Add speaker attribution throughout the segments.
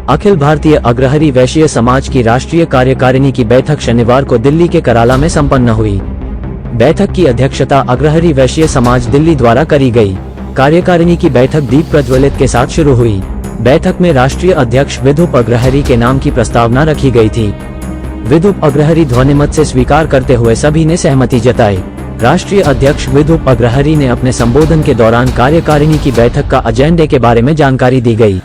Speaker 1: अखिल भारतीय अग्रहरि वैश्य समाज की राष्ट्रीय कार्यकारिणी की बैठक शनिवार को दिल्ली के कराला में संपन्न हुई। बैठक की अध्यक्षता अग्रहरि वैश्य समाज दिल्ली द्वारा करी गई। कार्यकारिणी की बैठक दीप प्रज्वलित के साथ शुरू हुई। बैठक में राष्ट्रीय अध्यक्ष विधुप अग्रहरि के नाम की प्रस्तावना रखी गई थी। विधुप अग्रहरि ध्वनिमत से स्वीकार करते हुए सभी ने सहमति जताई। राष्ट्रीय अध्यक्ष विधुप अग्रहरि ने अपने संबोधन के दौरान कार्यकारिणी की बैठक का एजेंडे के बारे में जानकारी दी गई।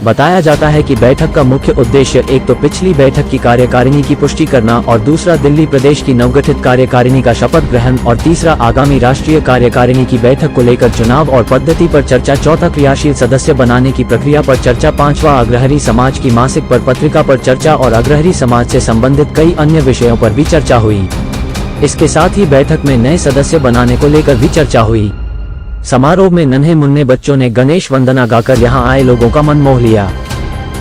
Speaker 1: बताया जाता है कि बैठक का मुख्य उद्देश्य एक तो पिछली बैठक की कार्यकारिणी की पुष्टि करना और दूसरा दिल्ली प्रदेश की नवगठित कार्यकारिणी का शपथ ग्रहण और तीसरा आगामी राष्ट्रीय कार्यकारिणी की बैठक को लेकर चुनाव और पद्धति पर चर्चा, चौथा क्रियाशील सदस्य बनाने की प्रक्रिया पर चर्चा, पांचवा अग्रहरि समाज की मासिक पर पत्रिका पर चर्चा और अग्रहरि समाज से संबंधित कई अन्य विषयों पर भी चर्चा हुई। इसके साथ ही बैठक में नए सदस्य बनाने को लेकर भी चर्चा हुई। समारोह में नन्हे मुन्ने बच्चों ने गणेश वंदना गाकर यहां आए लोगों का मन मोह लिया।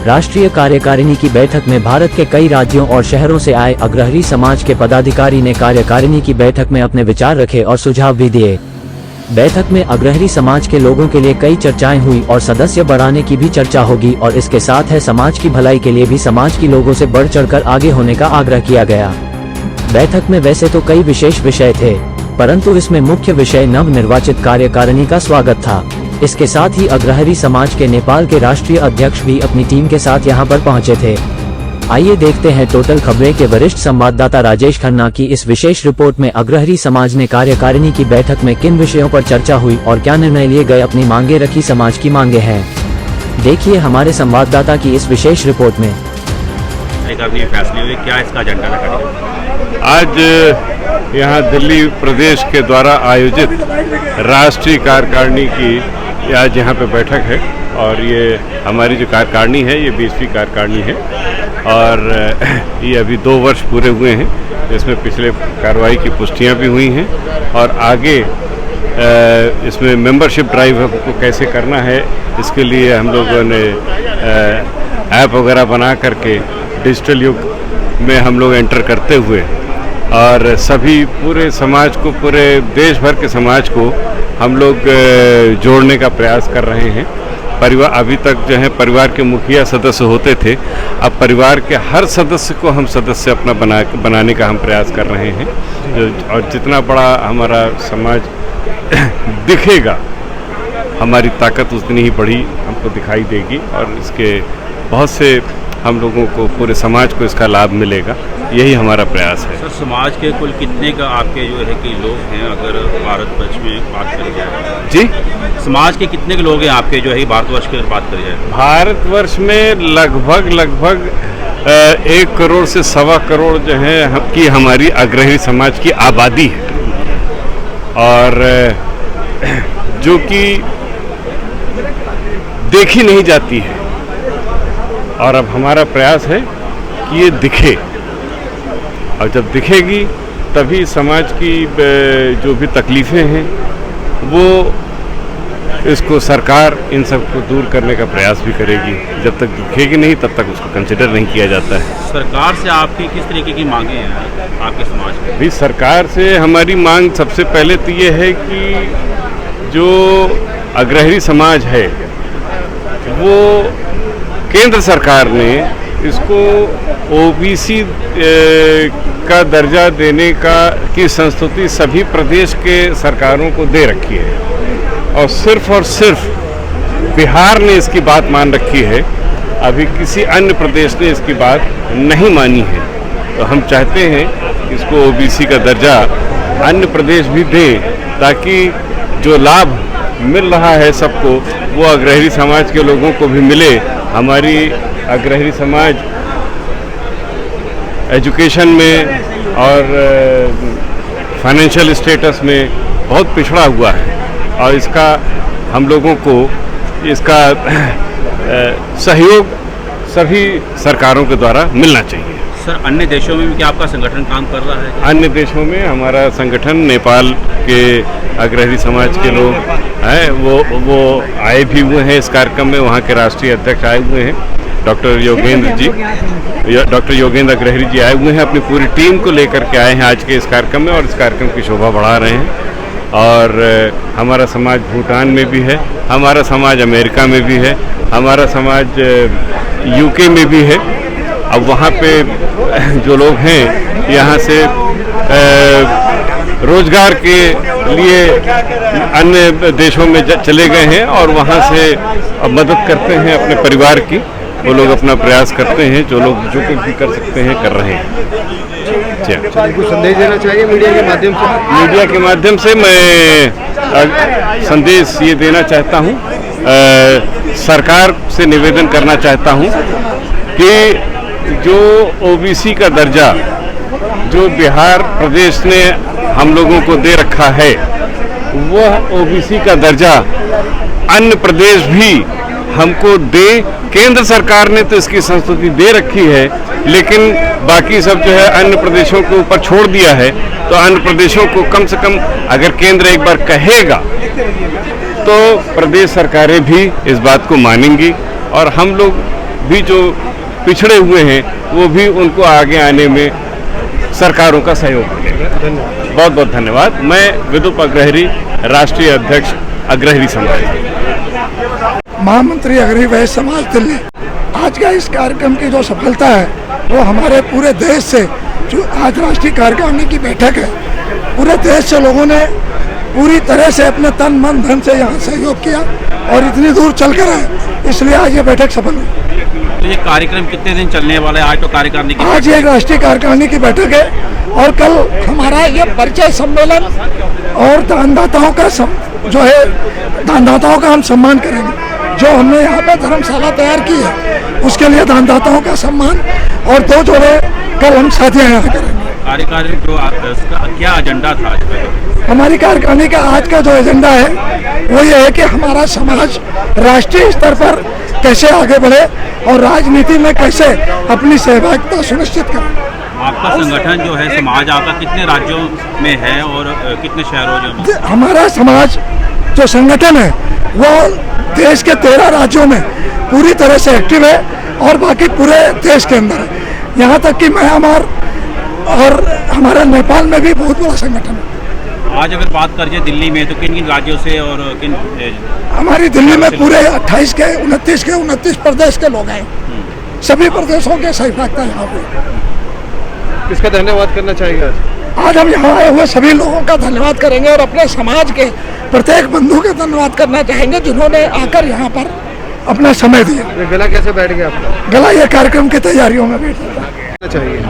Speaker 1: राष्ट्रीय कार्यकारिणी की बैठक में भारत के कई राज्यों और शहरों से आए अग्रहरि समाज के पदाधिकारी ने कार्यकारिणी की बैठक में अपने विचार रखे और सुझाव भी दिए। बैठक में अग्रहरि समाज के लोगों के लिए कई चर्चाएं हुई और सदस्य बढ़ाने की भी चर्चा होगी और इसके साथ है समाज की भलाई के लिए भी समाज के लोगों से बढ़ चढ़कर आगे होने का आग्रह किया गया। बैठक में वैसे तो कई विशेष विषय थे, परंतु इसमें मुख्य विषय नव निर्वाचित कार्यकारिणी का स्वागत था। इसके साथ ही अग्रहरि समाज के नेपाल के राष्ट्रीय अध्यक्ष भी अपनी टीम के साथ यहां पर पहुंचे थे। आइए देखते हैं टोटल खबरें के वरिष्ठ संवाददाता राजेश खन्ना की इस विशेष रिपोर्ट में अग्रहरि समाज ने कार्यकारिणी की बैठक में किन विषयों पर चर्चा हुई और क्या निर्णय लिए गए, अपनी मांगे रखी समाज की मांगे हैं। देखिए हमारे संवाददाता की इस विशेष रिपोर्ट में।
Speaker 2: फैसले हुए, क्या इसका एजेंडा रखा?
Speaker 3: आज यहाँ दिल्ली प्रदेश के द्वारा आयोजित राष्ट्रीय कार्यकारिणी की आज यहाँ पे बैठक है और ये हमारी जो कार्यकारिणी है ये 20वीं कार्यकारिणी है और ये अभी 2 वर्ष पूरे हुए हैं। इसमें पिछले कार्रवाई की पुष्टियाँ भी हुई हैं और आगे इसमें मेंबरशिप ड्राइव को कैसे करना है इसके लिए हम लोगों ने ऐप वगैरह बना करके डिजिटल युग में हम लोग एंटर करते हुए और सभी पूरे समाज को, पूरे देश भर के समाज को हम लोग जोड़ने का प्रयास कर रहे हैं। परिवार अभी तक जो है परिवार के मुखिया सदस्य होते थे, अब परिवार के हर सदस्य को हम सदस्य अपना बनाने का हम प्रयास कर रहे हैं और जितना बड़ा हमारा समाज दिखेगा हमारी ताकत उतनी ही बड़ी हमको दिखाई देगी और इसके बहुत से हम लोगों को, पूरे समाज को इसका लाभ मिलेगा, यही हमारा प्रयास है।
Speaker 2: सर, समाज के कुल कितने का आपके जो है कि लोग हैं अगर भारतवर्ष में बात करी जाए?
Speaker 3: जी,
Speaker 2: समाज के कितने के लोग हैं आपके जो है भारतवर्ष की अगर बात करी जाए?
Speaker 3: भारतवर्ष में लगभग 1 करोड़ से 1.25 करोड़ जो है कि हमारी अग्रहरि समाज की आबादी है और जो कि देखी नहीं जाती है और अब हमारा प्रयास है कि ये दिखे और जब दिखेगी तभी समाज की जो भी तकलीफ़ें हैं वो इसको सरकार इन सब को दूर करने का प्रयास भी करेगी। जब तक दिखेगी नहीं तब तक उसको कंसिडर नहीं किया जाता है।
Speaker 2: सरकार से आपकी किस तरीके की मांगे हैं आपके समाज में?
Speaker 3: भी सरकार से हमारी मांग सबसे पहले तो ये है कि जो अग्रहरि समाज है वो केंद्र सरकार ने इसको ओबीसी का दर्जा देने की संस्तुति सभी प्रदेश के सरकारों को दे रखी है और सिर्फ बिहार ने इसकी बात मान रखी है। अभी किसी अन्य प्रदेश ने इसकी बात नहीं मानी है। तो हम चाहते हैं इसको ओबीसी का दर्जा अन्य प्रदेश भी दें ताकि जो लाभ मिल रहा है सबको वो अग्रहरि समाज के लोगों को भी मिले। हमारी अग्रहरि समाज एजुकेशन में और फाइनेंशियल स्टेटस में बहुत पिछड़ा हुआ है और इसका हम लोगों को इसका सहयोग सभी सरकारों के द्वारा मिलना चाहिए।
Speaker 2: सर, अन्य देशों में भी क्या आपका संगठन काम कर रहा है?
Speaker 3: अन्य देशों में हमारा संगठन, नेपाल के अग्रहरि समाज के लोग हैं वो आए भी हुए हैं इस कार्यक्रम में। वहाँ के राष्ट्रीय अध्यक्ष आए हुए हैं, डॉक्टर योगेंद्र अग्रहरि जी आए हुए हैं, अपनी पूरी टीम को लेकर के आए हैं आज के इस कार्यक्रम में और इस कार्यक्रम की शोभा बढ़ा रहे हैं। और हमारा समाज भूटान में भी है, हमारा समाज अमेरिका में भी है हमारा समाज यूके में भी है। अब वहाँ पे जो लोग हैं यहाँ से रोजगार के लिए अन्य देशों में चले गए हैं और वहाँ से मदद करते हैं अपने परिवार की। वो लोग अपना प्रयास करते हैं, जो लोग जो कुछ भी कर सकते हैं कर रहे हैं।
Speaker 4: कुछ संदेश देना चाहिए मीडिया के माध्यम से?
Speaker 3: मीडिया के माध्यम से मैं संदेश ये देना चाहता हूँ, सरकार से निवेदन करना चाहता हूँ कि जो ओबीसी का दर्जा जो बिहार प्रदेश ने हम लोगों को दे रखा है, वह ओबीसी का दर्जा अन्य प्रदेश भी हमको दे। केंद्र सरकार ने तो इसकी संस्तुति दे रखी है, लेकिन बाकी सब जो है अन्य प्रदेशों के ऊपर छोड़ दिया है। तो अन्य प्रदेशों को कम से कम अगर केंद्र एक बार कहेगा तो प्रदेश सरकारें भी इस बात को मानेंगी और हम लोग भी जो पिछड़े हुए हैं वो भी उनको आगे आने में सरकारों का सहयोग मिलेगा। बहुत बहुत धन्यवाद। मैं विदुप अग्रहरी, राष्ट्रीय अध्यक्ष अग्रहरी समाज,
Speaker 5: महामंत्री अग्रहरी वैश्य समाज दिल्ली। आज का इस कार्यक्रम की जो सफलता है वो हमारे पूरे देश से, जो आज राष्ट्रीय कार्यकारिणी की बैठक है, पूरे देश से लोगों ने पूरी तरह से अपने तन मन धन से यहाँ सहयोग किया और इतनी दूर चल कर आए, इसलिए आज ये बैठक सफल हुई।
Speaker 2: तो ये कार्यक्रम कितने दिन चलने वाला है? आज तो कार्यकारिणी की
Speaker 5: आज एक राष्ट्रीय कार्यकारिणी की बैठक है और कल हमारा ये परिचय सम्मेलन और दानदाताओं का जो है दानदाताओं का हम सम्मान करेंगे। जो हमने यहाँ पे धर्मशाला तैयार की है उसके लिए दानदाताओं का सम्मान और 2 जोड़े कल हम साथियाँ यहाँ करेंगे।
Speaker 2: कार्यकारिणी जो क्या एजेंडा था आज का?
Speaker 5: हमारी कार्यकारिणी का आज का जो एजेंडा है वो ये है कि हमारा समाज राष्ट्रीय स्तर पर कैसे आगे बढ़े और राजनीति में कैसे अपनी सहभागिता सुनिश्चित करे।
Speaker 2: आपका संगठन जो है समाज आपका कितने राज्यों में है और कितने शहरों में?
Speaker 5: हमारा समाज जो संगठन है वो देश के 13 राज्यों में पूरी तरह से एक्टिव है और बाकी पूरे देश के अंदर है। यहाँ तक कि म्यांमार और हमारा नेपाल में भी बहुत बड़ा संगठन है।
Speaker 2: आज अगर बात करें दिल्ली में तो किन किन राज्यों से और किन?
Speaker 5: हमारी दिल्ली में पूरे 28 के 29 प्रदेश के लोग हैं। सभी प्रदेशों के सहभागिता यहाँ हुई।
Speaker 4: किसका धन्यवाद करना चाहिए
Speaker 5: आज हम यहाँ आए हुए सभी लोगों का धन्यवाद करेंगे और अपने समाज के प्रत्येक बंधु का धन्यवाद करना चाहेंगे जिन्होंने आकर यहाँ पर अपना समय दिया।
Speaker 4: ये गला कैसे बैठ गया आपका?
Speaker 5: गला ये कार्यक्रम की तैयारियों में बैठ
Speaker 4: चाहिए।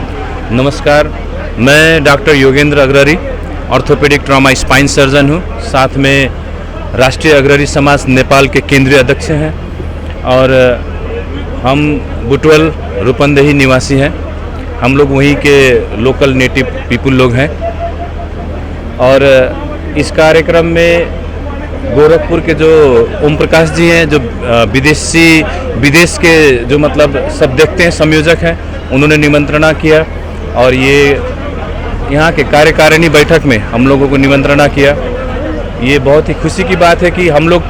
Speaker 6: नमस्कार, मैं doctor Yogendra Agrahari, orthopaedic trauma spine surgeon हूँ। साथ में राष्ट्रीय अग्रहरी समाज नेपाल के केंद्रीय अध्यक्ष हैं और हम बुटवल रूपंदेही निवासी हैं। हम लोग वहीं के लोकल नेटिव पीपुल लोग हैं और इस कार्यक्रम में गोरखपुर के जो ओम प्रकाश जी हैं, जो विदेश के जो मतलब सब देखते हैं संयोजक हैं, उन्होंने निमंत्रणा किया और ये यहाँ के कार्यकारिणी बैठक में हम लोगों को निमंत्रणा किया। ये बहुत ही खुशी की बात है कि हम लोग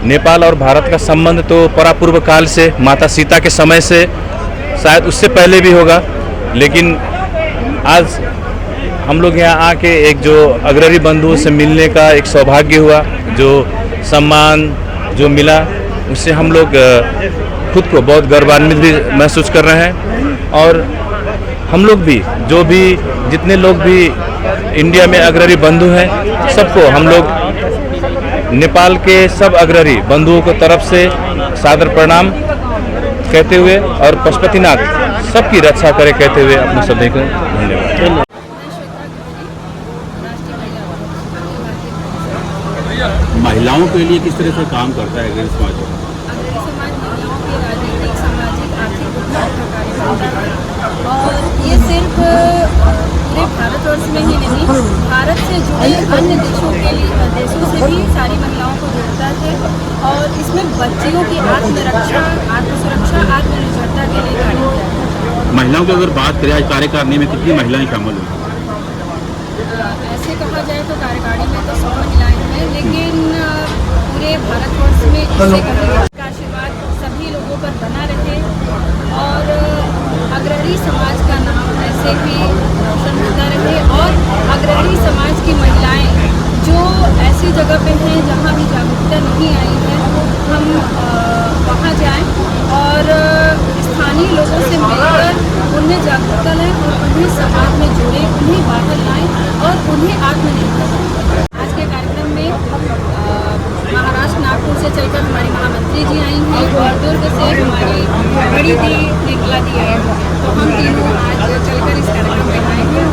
Speaker 6: नेपाल और भारत का संबंध तो परापूर्व काल से माता सीता के समय से, शायद उससे पहले भी होगा, लेकिन आज हम लोग यहाँ आके एक जो अग्रहरी बंधुओं से मिलने का एक सौभाग्य हुआ, जो सम्मान जो मिला, उससे हम लोग खुद को बहुत गर्वान्वित भी महसूस कर रहे हैं। और हम लोग भी जो भी जितने लोग भी इंडिया में अग्रहरी बंधु हैं, सबको हम लोग नेपाल के सब अग्रहरी बंधुओं को तरफ से सादर प्रणाम कहते हुए और पशुपतिनाथ सबकी रक्षा करे कहते हुए अपने सभी को धन्यवाद।
Speaker 2: महिलाओं के लिए किस तरह से काम करता है अग्रहरी समाज?
Speaker 7: अग्रहरी समाज महिलाओं के राजनीतिक, सामाजिक, आर्थिक उत्थान का कार्य करता है और ये सिर्फ पूरे भारतवर्ष में ही नहीं, भारत से जुड़े अन्य देशों से भी सारी महिलाओं को जोड़ता है और इसमें बच्चियों की आत्मरक्षा, आत्मसुरक्षा, आत्मनिर्भरता के लिए कार्य किया है।
Speaker 2: महिलाओं की अगर बात करें आज कार्यकारिणी में कितनी महिलाएं शामिल हुई?
Speaker 7: ऐसे कहा जाए तो कार्यकारिणी में तो 100 महिलाएं हैं, लेकिन पूरे भारतवर्ष में इससे कहीं का आशीर्वाद सभी लोगों पर बना रहे और अग्रहरी समाज का नाम ऐसे ही रोशन होता रहे और अग्रहरी समाज की महिलाएं जो ऐसी जगह पे हैं जहाँ भी जागरूकता नहीं आई है, हम वहाँ जाएं तरीके से हमारी बड़ी दी निर्मला दी है, तो हम तीनों आज चलकर इस कार्यक्रम में आए हैं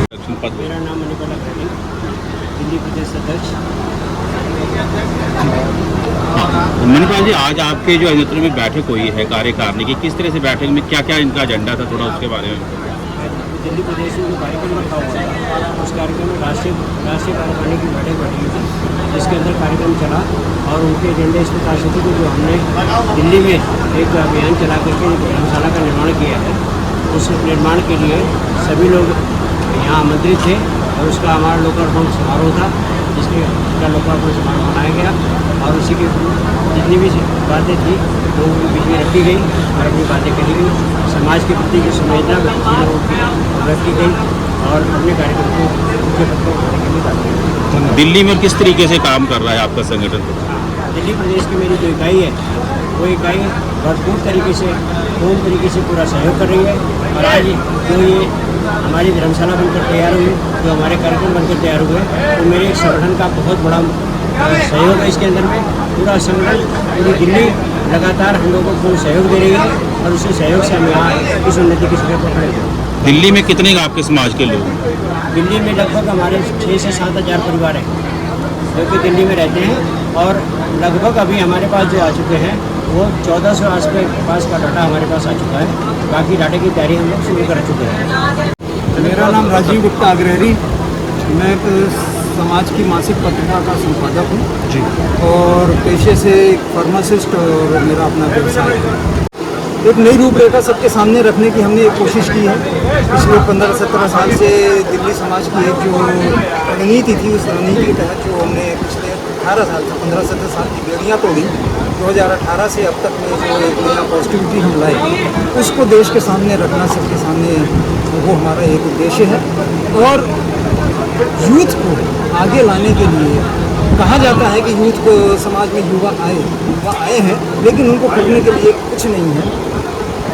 Speaker 7: और संपन्न।
Speaker 8: मेरा नाम मणिपाल अग्रणी, दिल्ली प्रदेश अध्यक्ष।
Speaker 2: मणिपाल जी, आज आपके जो नेतृत्व में बैठक हुई है कार्यकारिणी की, किस तरह से बैठक में क्या क्या इनका एजेंडा था, थोड़ा उसके बारे में?
Speaker 8: दिल्ली प्रदेश में जो कार्यक्रम रखा हुआ था, उस कार्यक्रम में राष्ट्रीय कार्यकारिणी की बैठक बैठी हुई थी, जिसके अंदर कार्यक्रम चला और उनके एजेंडे इस प्रकार से थे कि जो हमने दिल्ली में एक अभियान चला करके धर्मशाला का निर्माण किया है, उस निर्माण के लिए सभी लोग यहाँ आमंत्रित थे और उसका हमारा लोकार्पण समारोह था, जिसका लोकार्पण समारोह मनाया गया और उसी की जितनी भी बातें थी वो उनके बीच में रखी गई और अपनी बातें कही गई। समाज के प्रति जो संवेदना व्यक्त की गई और अपने कार्यक्रम को मुख्य पद पर उठाने के लिए बात की।
Speaker 2: दिल्ली में किस तरीके से काम कर रहा है आपका संगठन?
Speaker 8: दिल्ली प्रदेश की मेरी जो इकाई है, वो इकाई भरपूर तरीके से पूर्ण तरीके से पूरा सहयोग कर रही है और आज जो ये हमारी धर्मशाला बनकर तैयार हुई, जो हमारे कार्यक्रम बनकर तैयार हुए, तो मेरे संगठन का बहुत बड़ा सहयोग है। इसके अंदर में पूरा संगठन, पूरी दिल्ली लगातार हम लोगों को सहयोग दे रही है और उसी सहयोग से हम यहाँ इस उन्नति की सफर पर खड़े हैं।
Speaker 2: दिल्ली में कितने आपके समाज के लोग?
Speaker 8: दिल्ली में लगभग हमारे 6 से 7 हज़ार परिवार हैं जो कि दिल्ली में रहते हैं और लगभग अभी हमारे पास जो आ चुके हैं वो 1400 आसपास का डाटा हमारे पास आ चुका है। बाकी डाटे की तैयारी हम लोग शुरू कर चुके हैं।
Speaker 9: मेरा नाम राजीव गुप्ता अग्रहरी, मैं समाज की मासिक पत्रिका का संपादक हूँ जी और पेशे से एक फार्मासिस्ट और मेरा अपना व्यवसाय है। एक नई रूपरेखा सबके सामने रखने की हमने एक कोशिश की है। पिछले 15-17 साल से दिल्ली समाज की एक जो रणनीति थी, उस रणनीति के तहत जो हमने पिछले 18 साल से 15-17 साल की बेड़ियाँ तोड़ी, 2018 से अब तक में जो एक नया पॉजिटिविटी हम लाए, उसको देश के सामने रखना, सबके सामने, वो हमारा एक उद्देश्य है। और यूथ को आगे लाने के लिए कहा जाता है कि यूथ को समाज में युवा आए हैं, लेकिन उनको करने के लिए कुछ नहीं है।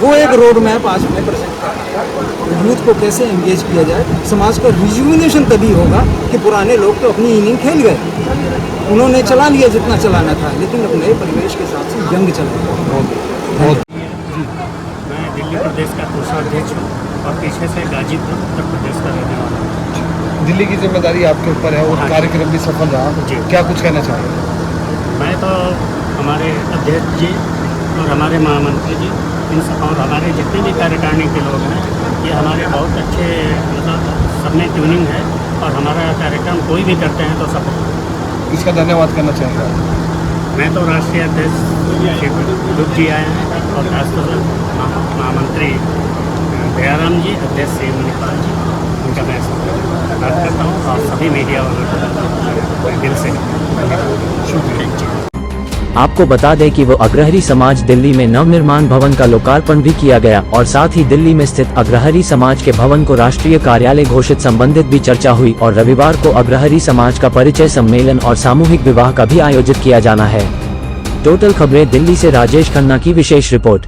Speaker 9: वो एक रोड मैप आज हमें प्रेजेंट करना है, तो यूथ को कैसे एंगेज किया जाए। समाज का रिजुविनेशन तभी होगा कि पुराने लोग तो अपनी इनिंग खेल गए, उन्होंने चला लिया जितना चलाना था, लेकिन अब नए परिवेश के हिसाब से जंग चल रहा है।
Speaker 8: मैं दिल्ली प्रदेश का कोषाध्यक्ष हूँ और पीछे से गाजीपुर उत्तर प्रदेश का रहने वाला हूँ।
Speaker 4: दिल्ली की जिम्मेदारी आपके ऊपर है और कार्यक्रम भी सफल रहा जी, क्या कुछ कहना चाहेंगे?
Speaker 8: मैं तो हमारे अध्यक्ष जी और हमारे महामंत्री जी इन सब और हमारे जितने भी कार्यकारिणी के लोग हैं, ये हमारे बहुत अच्छे, मतलब सब में ट्यूनिंग है और हमारा कार्यक्रम कोई भी करते हैं तो सब
Speaker 4: इसका धन्यवाद करना चाहेंगे?
Speaker 8: मैं तो राष्ट्रीय अध्यक्ष दुख जी आए हैं और राष्ट्रीय महामंत्री दयाराम जी, अध्यक्ष श्री मणिपाल जी, उनका मैं बात करता हूँ और सभी मीडिया वालों को दिल से शुक्रिया।
Speaker 1: आपको बता दें कि वो अग्रहरी समाज दिल्ली में नवनिर्माण भवन का लोकार्पण भी किया गया और साथ ही दिल्ली में स्थित अग्रहरी समाज के भवन को राष्ट्रीय कार्यालय घोषित संबंधित भी चर्चा हुई और रविवार को अग्रहरी समाज का परिचय सम्मेलन और सामूहिक विवाह का भी आयोजित किया जाना है। टोटल खबरें दिल्ली से राजेश खन्ना की विशेष रिपोर्ट।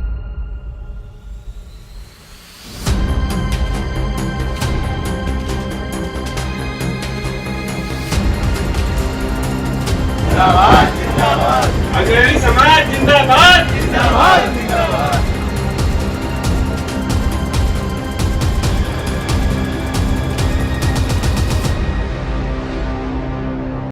Speaker 10: अग्रणी समाज जिंदाबाद जिंदाबाद।